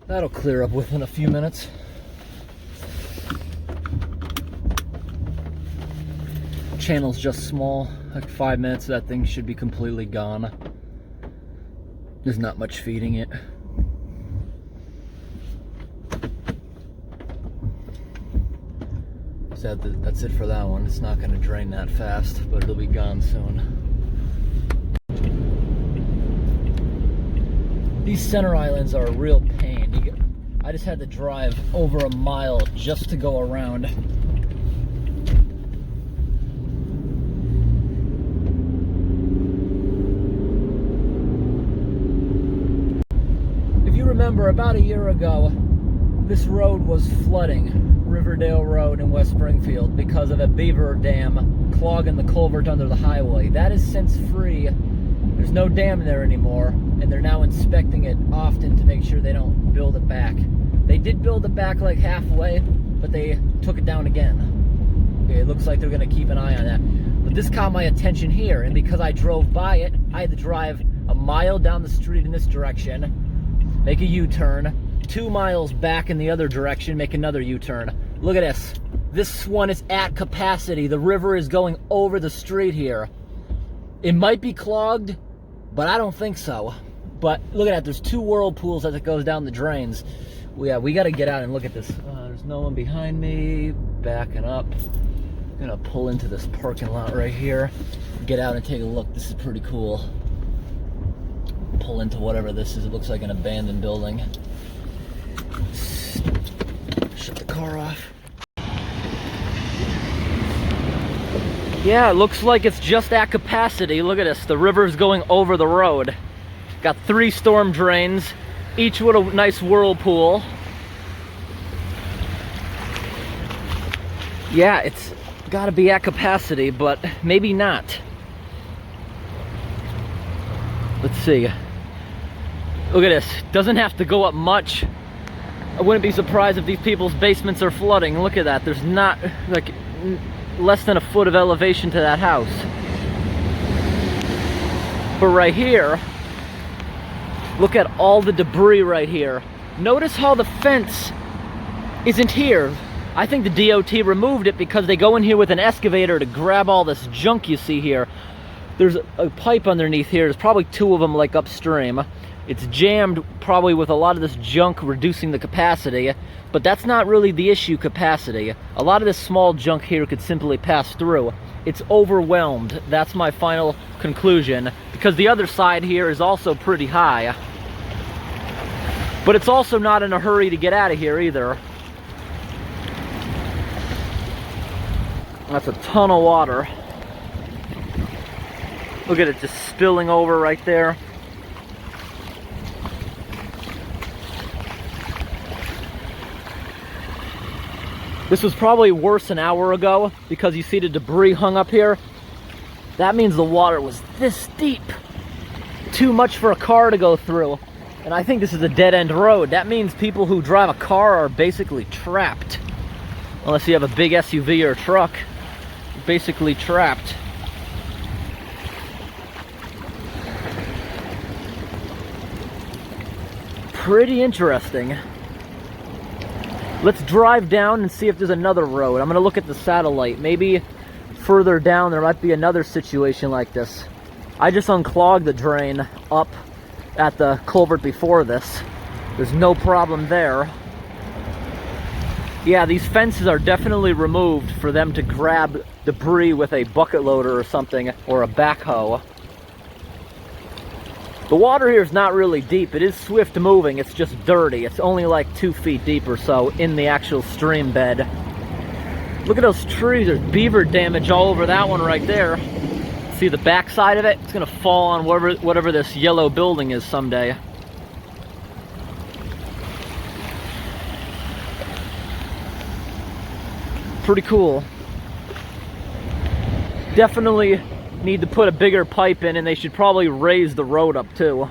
That'll clear up within a few minutes. Channel's just small, like 5 minutes, that thing should be completely gone. There's not much feeding it. So that's it for that one. It's not going to drain that fast, but it'll be gone soon. These center islands are a real pain. I just had to drive over a mile just to go around. If you remember, about a year ago, this road was flooding, Riverdale Road in West Springfield, because of a beaver dam clogging the culvert under the highway. That is since free. There's no dam there anymore, and they're now inspecting it often to make sure they don't build it back. They did build it back like halfway, but they took it down again. Okay, it looks like they're going to keep an eye on that. But this caught my attention here, and because I drove by it, I had to drive a mile down the street in this direction, make a U-turn, 2 miles back in the other direction, make another U-turn. Look at this. This one is at capacity. The river is going over the street here. It might be clogged, but I don't think so. But look at that, there's 2 whirlpools as it goes down the drains. Yeah, we got to get out and look at this. There's no one behind me. Backing up. I'm gonna pull into this parking lot right here. Get out and take a look. This is pretty cool. Pull into whatever this is. It looks like an abandoned building. Shut the car off. Yeah, it looks like it's just at capacity. Look at this. The river's going over the road. Got 3 storm drains, each with a nice whirlpool. Yeah, it's got to be at capacity, but maybe not. Let's see. Look at this. Doesn't have to go up much. I wouldn't be surprised if these people's basements are flooding. Look at that. There's not, like, less than a foot of elevation to that house. But right here, look at all the debris right here. Notice how the fence isn't here. I think the DOT removed it because they go in here with an excavator to grab all this junk you see here. There's a pipe underneath here. There's probably 2 of them like upstream. It's jammed probably with a lot of this junk reducing the capacity, but that's not really the issue, capacity. A lot of this small junk here could simply pass through. It's overwhelmed. That's my final conclusion, because the other side here is also pretty high. But it's also not in a hurry to get out of here either. That's a ton of water. Look at it just spilling over right there. This was probably worse an hour ago because you see the debris hung up here. That means the water was this deep. Too much for a car to go through. And I think this is a dead-end road. That means people who drive a car are basically trapped. Unless you have a big SUV or a truck. You're basically trapped. Pretty interesting. Let's drive down and see if there's another road. I'm gonna look at the satellite. Maybe further down there might be another situation like this. I just unclogged the drain up at the culvert before this. There's no problem there. Yeah, these fences are definitely removed for them to grab debris with a bucket loader or something, or a backhoe. The water here is not really deep. It is swift moving. It's just dirty. It's only like 2 feet deep or so in the actual stream bed. Look at those trees. There's beaver damage all over that one right there. See the back side of it? It's gonna fall on whatever this yellow building is someday. Pretty cool. Definitely need to put a bigger pipe in, and they should probably raise the road up too.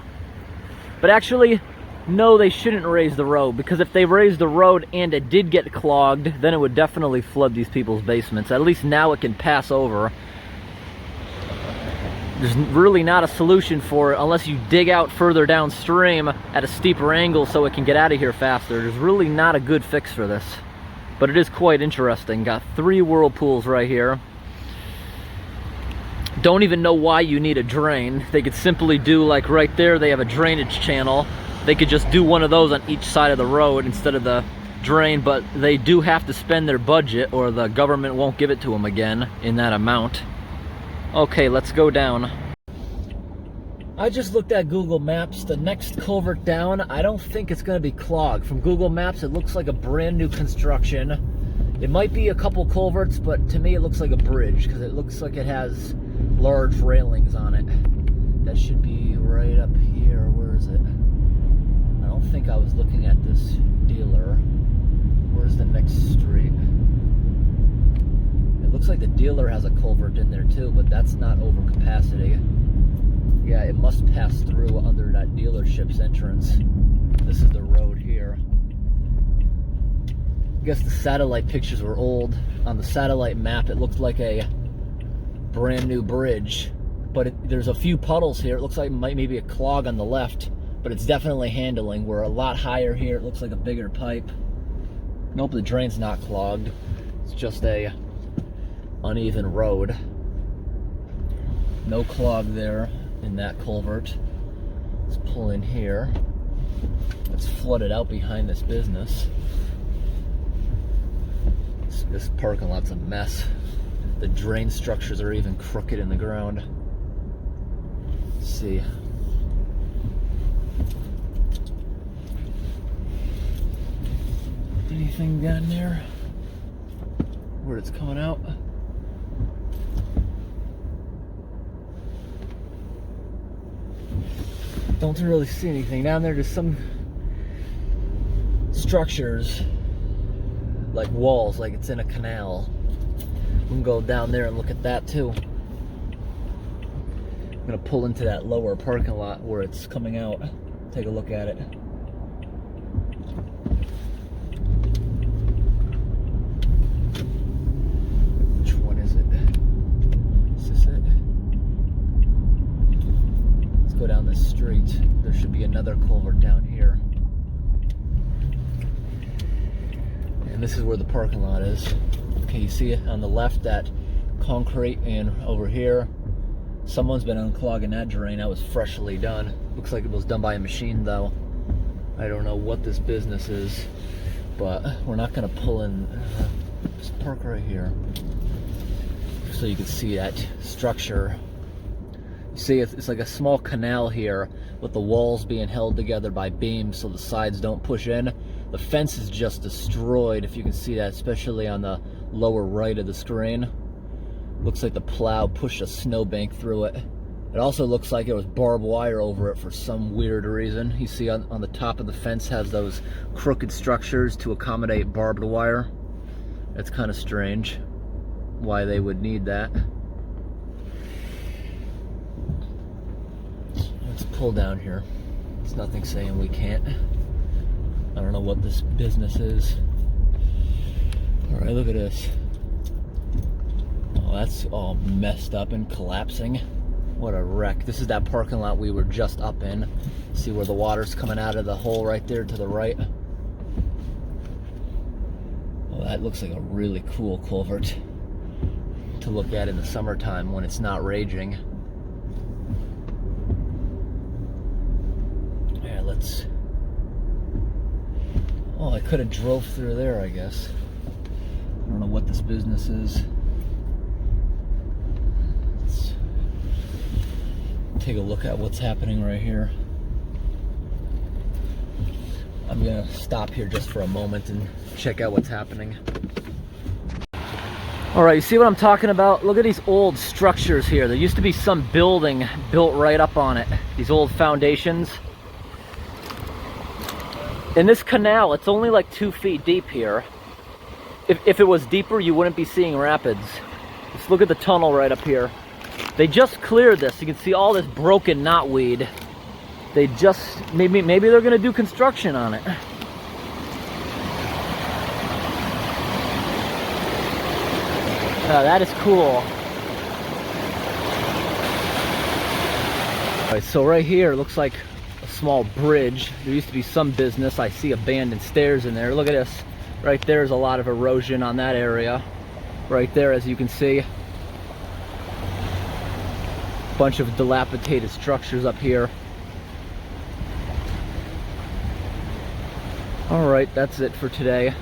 But actually, no, they shouldn't raise the road, because if they raised the road and it did get clogged, then it would definitely flood these people's basements. At least now it can pass over. There's really not a solution for it unless you dig out further downstream at a steeper angle so it can get out of here faster. There's really not a good fix for this, but it is quite interesting. Got 3 whirlpools right here. Don't even know why you need a drain. They could simply do, like right there, they have a drainage channel. They could just do one of those on each side of the road instead of the drain, but they do have to spend their budget or the government won't give it to them again in that amount. Okay, let's go down. I just looked at Google Maps. The next culvert down, I don't think it's going to be clogged. From Google Maps, it looks like a brand new construction. It might be a couple culverts, but to me it looks like a bridge because it looks like it has large railings on it. That should be right up here. Where is it? I don't think I was looking at this dealer. Where's the next street? It looks like the dealer has a culvert in there too, but that's not over capacity. Yeah, it must pass through under that dealership's entrance. This is the road here. I guess the satellite pictures were old. On the satellite map, it looked like a brand new bridge, but there's a few puddles here. It looks like maybe a clog on the left, but it's definitely handling. We're a lot higher here. It looks like a bigger pipe. Nope, the drain's not clogged. It's just a uneven road. No clog there in that culvert. Let's pull in here. It's flooded out behind this business. This parking lot's a mess. The drain structures are even crooked in the ground. Let's see. Anything down there where it's coming out? Don't really see anything down there. There's some structures like walls, like it's in a canal. We can go down there and look at that too. I'm gonna pull into that lower parking lot where it's coming out. Take a look at it. Which one is it? Is this it? Let's go down this street. There should be another culvert down here. And this is where the parking lot is. Okay, you see it on the left, that concrete, and over here, someone's been unclogging that drain. That was freshly done. Looks like it was done by a machine though. I don't know what this business is, but we're not gonna pull in. Just park right here so you can see that structure. You see it's like a small canal here with the walls being held together by beams so the sides don't push in. The fence is just destroyed, if you can see that, especially on the lower right of the screen. Looks like the plow pushed a snowbank through it. It also looks like there was barbed wire over it for some weird reason. You see on the top of the fence has those crooked structures to accommodate barbed wire. It's kind of strange why they would need that. Let's pull down here. There's nothing saying we can't. I don't know what this business is. All right, look at this. Oh, that's all messed up and collapsing. What a wreck. This is that parking lot we were just up in. See where the water's coming out of the hole right there to the right? Oh, that looks like a really cool culvert to look at in the summertime when it's not raging. Yeah, let's... Oh, I could have drove through there, I guess. I don't know what this business is. Let's take a look at what's happening right here. I'm gonna stop here just for a moment and check out what's happening. All right, you see what I'm talking about? Look at these old structures here. There used to be some building built right up on it. These old foundations. In this canal, it's only like 2 feet deep here. If it was deeper, you wouldn't be seeing rapids. Just look at the tunnel right up here. They just cleared this. You can see all this broken knotweed. They just, maybe they're gonna do construction on it. Oh, that is cool. All right, so right here looks like a small bridge. There used to be some business. I see abandoned stairs in there. Look at this. Right there's a lot of erosion on that area. Right there, as you can see. Bunch of dilapidated structures up here. All right, that's it for today.